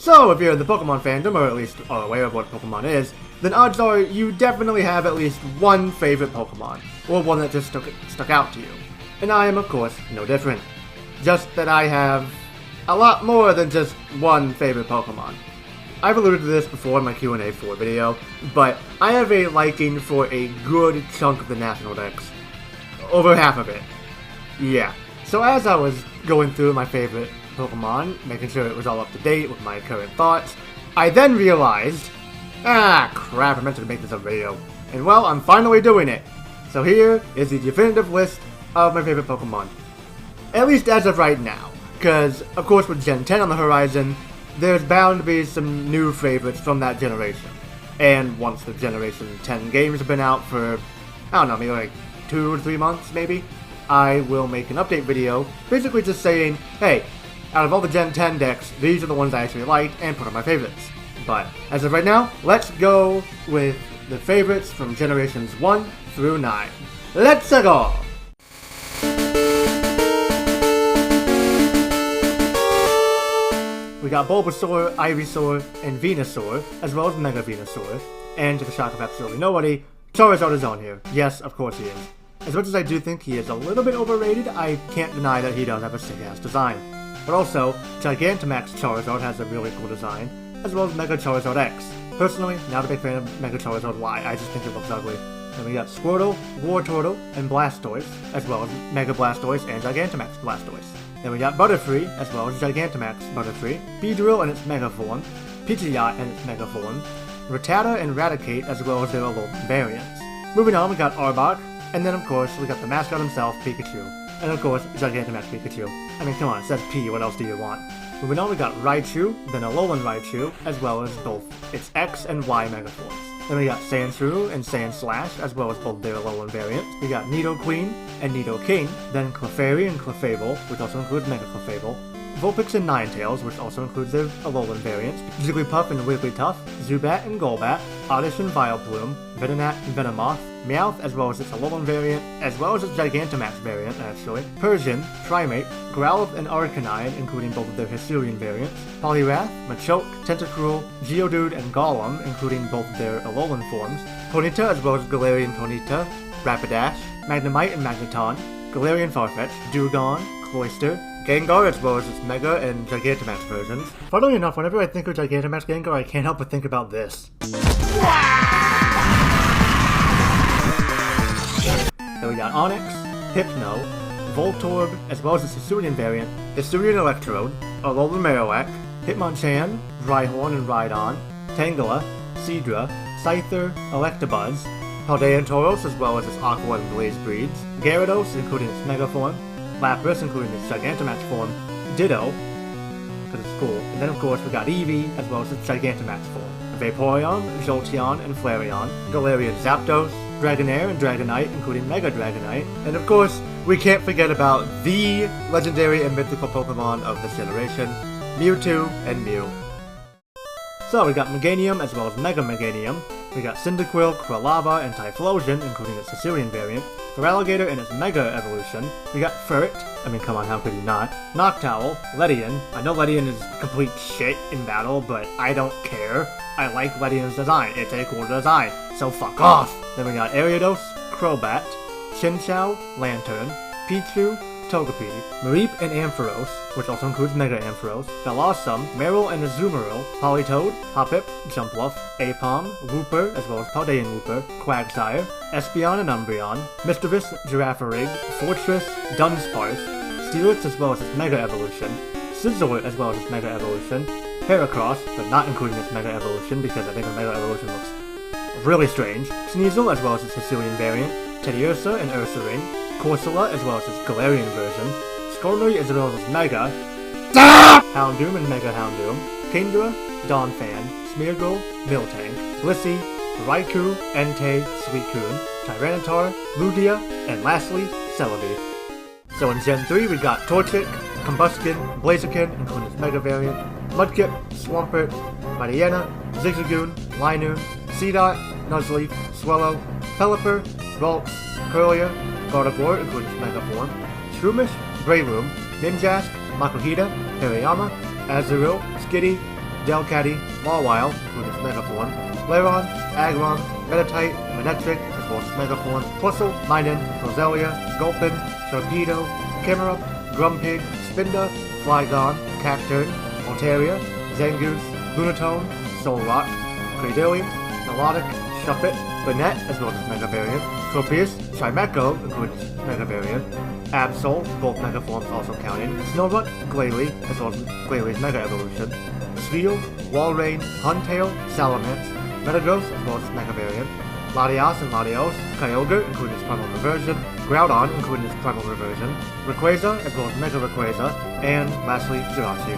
So if you're in the Pokemon fandom, or at least are aware of what Pokemon is, then odds are you definitely have at least one favorite Pokemon, or one that just stuck out to you. And I am, of course, no different. Just that I have a lot more than just one favorite Pokemon. I've alluded to this before in my Q&A 4 video, but I have a liking for a good chunk of the National Dex. Over half of it. Yeah. So as I was going through my favorite Pokemon, making sure it was all up to date with my current thoughts, I then realized, crap, I meant to make this a video. And well, I'm finally doing it. So here is the definitive list of my favorite Pokemon. At least as of right now. Because, of course, with Gen 10 on the horizon, there's bound to be some new favorites from that generation. And once the Generation 10 games have been out for, I don't know, maybe like 2 or 3 months, maybe, I will make an update video, basically just saying, hey, out of all the Gen 10 decks, these are the ones I actually liked and put on my favorites. But, as of right now, let's go with the favorites from Generations 1 through 9. Let's go! We got Bulbasaur, Ivysaur, and Venusaur, as well as Mega Venusaur, and to the shock of absolutely nobody, Charizard is on here. Yes, of course he is. As much as I do think he is a little bit overrated, I can't deny that he does have a sick-ass design. But also, Gigantamax Charizard has a really cool design, as well as Mega Charizard X. Personally, not a big fan of Mega Charizard Y, I just think it looks ugly. Then we got Squirtle, Wartortle, and Blastoise, as well as Mega Blastoise and Gigantamax Blastoise. Then we got Butterfree, as well as Gigantamax Butterfree, Beedrill in its Mega form, Pidgeot in its Mega form, Rattata and Raticate, as well as their Alolan variants. Moving on, we got Arbok, and then of course, we got the mascot himself, Pikachu. And of course, Gigantamax Pikachu. I mean, come on, it says P, what else do you want? Moving on, we got Raichu, then Alolan Raichu, as well as both its X and Y Mega forms. Then we got Sandshrew and Sandslash, as well as both their Alolan variants. We got Nidoqueen and Nidoking, then Clefairy and Clefable, which also includes Mega Clefable. Vulpix and Ninetales, which also includes their Alolan variants. Jigglypuff and Wigglytuff, Zubat and Golbat, Oddish and Vileplume, Venonat and Venomoth, Meowth as well as its Alolan variant, as well as its Gigantamax variant, actually, Persian, Primeape, Growlithe and Arcanine, including both of their Hisuian variants, Poliwrath, Machoke, Tentacruel, Geodude and Golem, including both of their Alolan forms, Ponyta as well as Galarian Ponyta, Rapidash, Magnemite and Magneton, Galarian Farfetch, Dewgong, Cloyster, Gengar as well as its Mega and Gigantamax versions. Funnily enough, whenever I think of Gigantamax Gengar, I can't help but think about this. Then we got Onix, Hypno, Voltorb, as well as its Hisuian variant, Hisuian Electrode, Alolan Marowak, Hitmonchan, Rhyhorn and Rhydon, Tangela, Seadra, Scyther, Electabuzz, Paldean Tauros as well as its Aqua and Blaze breeds, Gyarados including its Mega form, Lapras including its Gigantamax form, Ditto, because it's cool, and then of course we got Eevee as well as its Gigantamax form, Vaporeon, Jolteon and Flareon, Galarian Zapdos, Dragonair and Dragonite, including Mega Dragonite, and of course, we can't forget about the legendary and mythical Pokemon of this generation, Mewtwo and Mew. So we got Meganium as well as Mega Meganium, we got Cyndaquil, Quilava, and Typhlosion, including its Hisuian variant, Feraligatr in its Mega Evolution, we got Furret, I mean come on, how could you not, Noctowl, Ledian, I know Ledian is complete shit in battle, but I don't care. I like Ledian's design, it's a cool design, so fuck off! Then we got Ariados, Crobat, Chinchou, Lantern, Pichu, Togepi, Mareep and Ampharos, which also includes Mega Ampharos, Bellossom, Meryl and Azumarill, Politoed, Hoppip, Jumpluff, Apom, Wooper, as well as Paldean Wooper, Quagsire, Espeon and Umbreon, Mischievous, Girafarig, Fortress, Dunsparce, Steelix as well as its Mega Evolution, Scizor as well as its Mega Evolution, Heracross, but not including its Mega Evolution because I think the Mega Evolution looks really strange, Sneasel as well as its Hisuian variant, Teddiursa and Ursaring, Corsola as well as its Galarian version, Skarmory as well as its Mega, Houndoom and Mega Houndoom, Kingdra, Donphan, Smeargle, Miltank, Blissey, Raikou, Entei, Suicune, Tyranitar, Lugia, and lastly, Celebi. So in Gen 3 we got Torchic, Combuskin, Blaziken, including its Mega variant, Mudkip, Swampert, Mightyena, Zigzagoon, Linoon, Seedot, Nuzleaf, Swellow, Pelipper, Ralts, Curlier, Gardevoir, including its Mega form, Shroomish, Breloom, Ninjask, Makuhita, Hariyama, Azurill, Skitty, Delcatty, Mawile, including its Mega Form, Lairon, Aggron, Meditite, Manectric, as well as its Mega Form, Twistle, Minun, Roselia, Gulpin, Torpedo, Camerupt, Grumpig, Spinda, Flygon, Cacturn, Altaria, Zangoose, Lunatone, Solrock, Cradillion, Melodic, Shuppet, Banette, as well as its Mega Variant, Tropius, Chimecho, including its Mega Variant, Absol, both Mega Forms also counting, Snorunt, Glalie, as well as Glalie's Mega Evolution, Spheal, Walrein, Huntail, Salamence, Metagross, as well as its Mega Variant, Latias and Latios, Kyogre, including its Primal Reversion, Groudon, including its Primal Reversion, Rayquaza, as well as Mega Rayquaza, and lastly, Jirachi.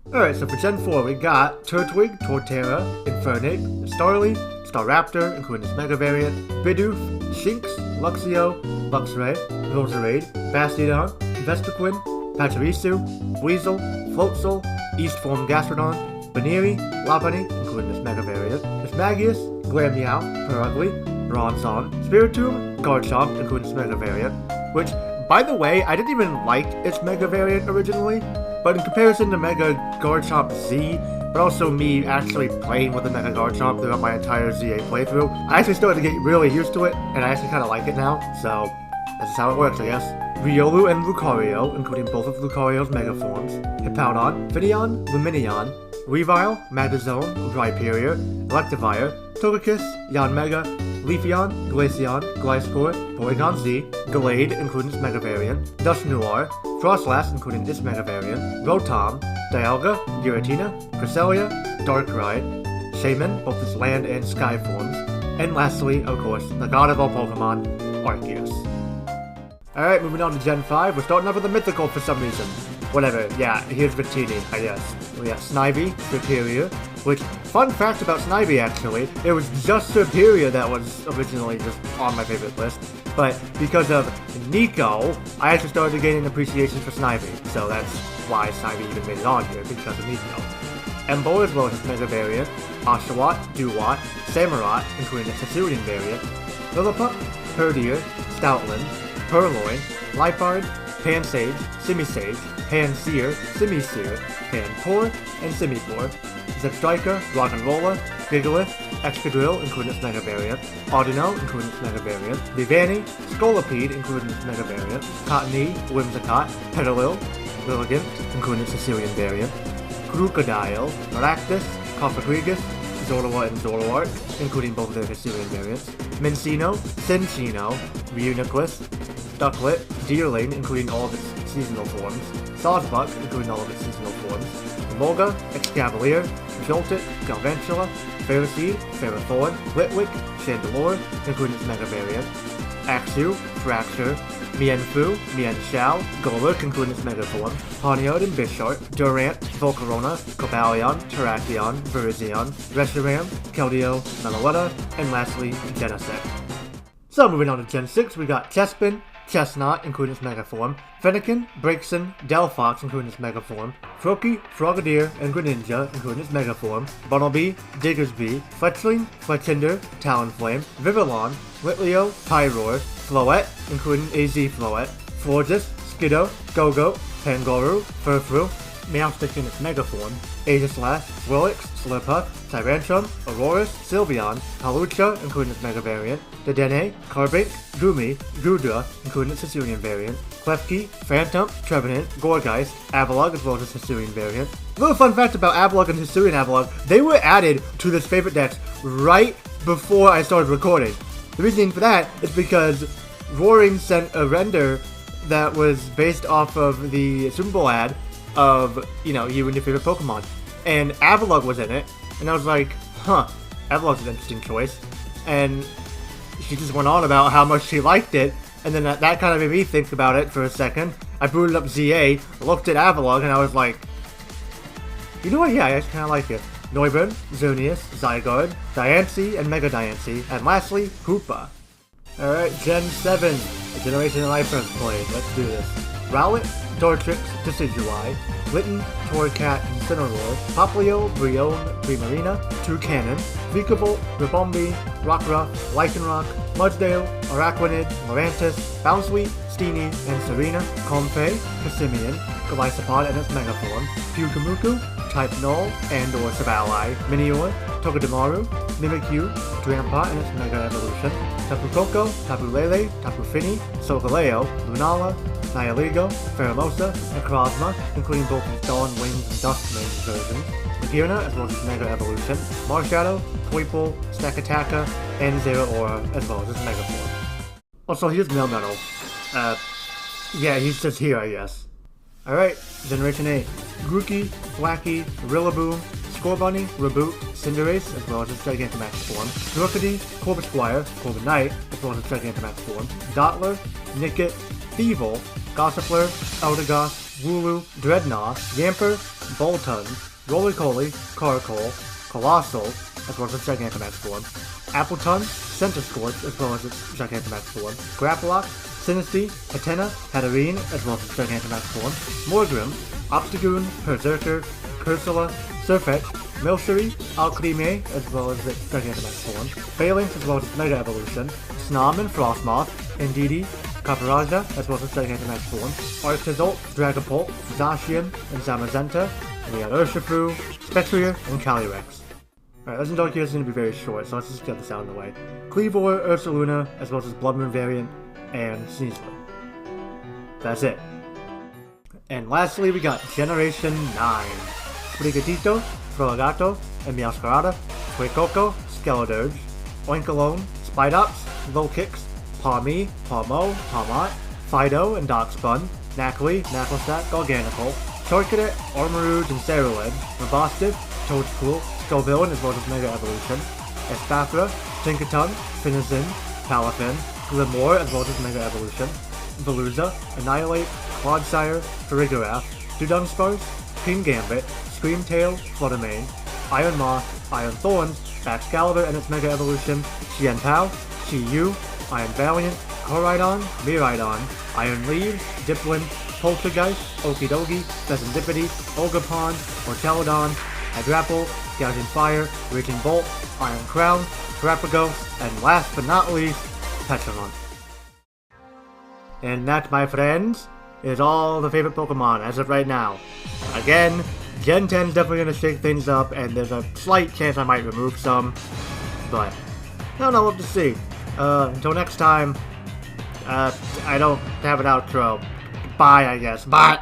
Alright, so for Gen 4 we got Turtwig, Torterra, Infernape, Starly, Staraptor, including its Mega Variant, Bidoof, Shinx, Luxio, Luxray, Roserade, Bastiodon, Vespiquen, Pachirisu, Weasel, Floatzel, Eastform Gastrodon, Baneri, Lopunny, including its Mega Variant, Mismagius, Glameow, Perugly, Bronzong, Spiritomb, Garchomp, including its Mega Variant, which, by the way, I didn't even like its Mega Variant originally, but in comparison to Mega Garchomp Z, but also me actually playing with the Mega Garchomp throughout my entire ZA playthrough, I actually started to get really used to it, and I actually kind of like it now, so that's how it works, I guess. Riolu and Lucario, including both of Lucario's Mega Forms, Hippowdon, Finneon, Lumineon, Weavile, Magazone, Rhyperior, Electivire, Togekiss, Yanmega, Leafeon, Glaceon, Gliscor, Porygon Z, Gallade, including its Mega Variant, Dusknoir, Frostlass, including its Mega Variant, Rotom, Dialga, Giratina, Cresselia, Darkrai, Shaman, both its Land and Sky forms, and lastly, of course, the god of all Pokemon, Arceus. Alright, moving on to Gen 5, we're starting off with the Mythical for some reason. Whatever, yeah, here's Victini, I guess. We have Snivy, Superior, which, fun fact about Snivy actually, it was just Superior that was originally just on my favorite list, but because of Nico, I actually started to gain an appreciation for Snivy, so that's why Snivy even made it on here, because of Nico. Embo, as well as its Mega Variant, Oshawott, Dewott, Samurott, including its Hisuian variant, Lillipup, Herdier, Stoutland, Purloin, Liepard, Pansage, Simisage, Pansear, Simisear, Panpour, and Simipour, Zebstrika, Rock'n'Rolla, Gigalith, Excadrill, including its Mega Variant, Audino, including its Mega Variant, Vivani, Scolipede, including its Mega Variant, Cottonee, Whimsicott, Petalil, Lilligant, including its Hisuian variant, Crocodile, Galactus, Cofagrigus, Zoroark and Zoroark, including both their Hisuian variants, Minccino, Cinccino, Reuniclus, Ducklet, Deerling, including all of its seasonal forms, Sawsbuck, including all of its seasonal forms, Emolga, Excavalier, Joltik, Galvantula, Ferroseed, Ferrothorn, Litwick, Chandelure, including its Mega Variant, Axew, Fraxure, Mienfoo, Mienshao, Golurk, including its Mega Form, Pawniard and Bisharp, Durant, Volcarona, Cobalion, Terrakion, Virizion, Reshiram, Keldeo, Meloetta, and lastly, Genesect. So moving on to Gen 6, we got Chespin, Chestnut, including its Mega Form, Fennekin, Braixen, Delphox, including its Mega Form, Froakie, Frogadier, and Greninja, including its Mega Form, Bunnelby, Diggersby, Fletchling, Fletchinder, Talonflame, Vivillon, Litleo, Pyroar, Floette, including AZ Floette, Florges, Skiddo, Gogo, Pangoru, Furfrou, Meowstic in its Mega Form, Aegislash, Swirlix, Slurpuff, Tyrantrum, Aurorus, Sylveon, Hawlucha, including its Mega Variant, Dedenne, Carbink, Gumi, Gudra, including its Hisuian variant, Klefki, Phantom, Trevenant, Gourgeist, Avalugg, as well as its Hisuian variant. A little fun fact about Avalugg and Hisuian Avalugg, they were added to this favorite dex right before I started recording. The reasoning for that is because Roaring sent a render that was based off of the Super Bowl ad of, you know, you and your favorite Pokemon. And Avalugg was in it, and I was like, huh, Avalugg's an interesting choice. And she just went on about how much she liked it, and then that kind of made me think about it for a second. I booted up ZA, looked at Avalugg, and I was like, you know what, yeah, I actually kind of like it. Noivern, Xerneas, Zygarde, Diancie, and Mega Diancie, and lastly, Hoopa. Alright, Gen 7, the generation that I first played, let's do this. Rowlet, Dartrix, Decidueye, Litten, Torracat, Incineroar, Popplio, Brion, Primarina, Toucanon, Vikavolt, Ribombee, Rockruff, Lycanroc, Mudsdale, Araquanid, Morantis, Bounsweet, Steenie, and Serena, Comfey, Cassimian, Golisopod and its Mega Form, Pyukumuku, Type Null and or Sableye, Minior, Togedemaru, Mimikyu, Drampa and its Mega Evolution, Tapu Koko, Tapu Lele, Tapu Fini, Solgaleo, Lunala, Nihilego, Pheromosa, Necrozma, including both its Dawn, Wings, and Dust Wings versions, Magearna as well as its Mega Evolution, Marshadow, Toiple, Stakataka, and Zeraora as well as its Mega Form. Also, here's Melmetal. Yeah, he's just here, I guess. Alright, Generation 8. Grookey, Flacky, Rillaboom, Scorbunny, Reboot, Cinderace, as well as its Gigantamax form, Drukady, Corvisquire, Corviknight, as well as its Gigantamax form, Dottler, Nickit, Thievul, Gossifleur, Eldegoss, Wooloo, Dreadnought, Yamper, Boltund, Roly-Poly, Caracol, Colossal, as well as its Gigantamax form, Appletun, Centiskorch, as well as its Gigantamax form, Grapploct, Sinistea, Hatena, Hatterene, as well as its Gigantamax form, Morgrim, Obstagoon, Berserker, Cursula, Surfetch, Milcery, Alcremie, as well as its Gigantamax form, Phalanx, as well as its Mega Evolution, Snom and Frostmoth, Indeedee, Caparaja, as well as its Gigantamax form, Arctozolt, Dragapult, Zacian, and Zamazenta, and we got Urshifu, Spectrier, and Calyrex. Alright, Legendary is going to be very short, so let's just get this out of the way. Kleavor, Ursaluna, as well as its Blood Moon variant, and Sneasler. That's it. And lastly, we got Generation 9. Sprigatito, Frolagato, and Meowscarada, Suicoko, Skeledirge, Oinkologne, Spidops, Vulpix, Pawmi, Pawmo, Pawmot, Fido and Darkspun, Knackley, Knacklestat, Garganacl, Torcadet, Armarouge, and Ceruledge, Mabostic, Toadstool, Scovillain as well as its Mega Evolution, Espathra, Tinkaton, Finazin, Palafin, Glimmer as well as its Mega Evolution, Veluza, Annihilate, Clodsire, Farigiraf, Dudunsparce, King Gambit, Screamtail, Fluttermane, Iron Moth, Iron Thorns, Excalibur and its Mega Evolution, Xianpao, Chi-Yu, Iron Valiant, Koraidon, Miraidon, Iron Leaves, Dipplin, Poltergeist, Okidogi, Pheasantipity, Ogerpon, Ortelodon, Hydrapple, Gouging Fire, Raging Bolt, Iron Crown, Terrapago, and last but not least, Petalon. And that, my friends, is all the favorite Pokemon as of right now. Again, Gen 10 is definitely going to shake things up, and there's a slight chance I might remove some, but I don't know what to see. Until next time, I don't have an outro. Bye, I guess. Bye!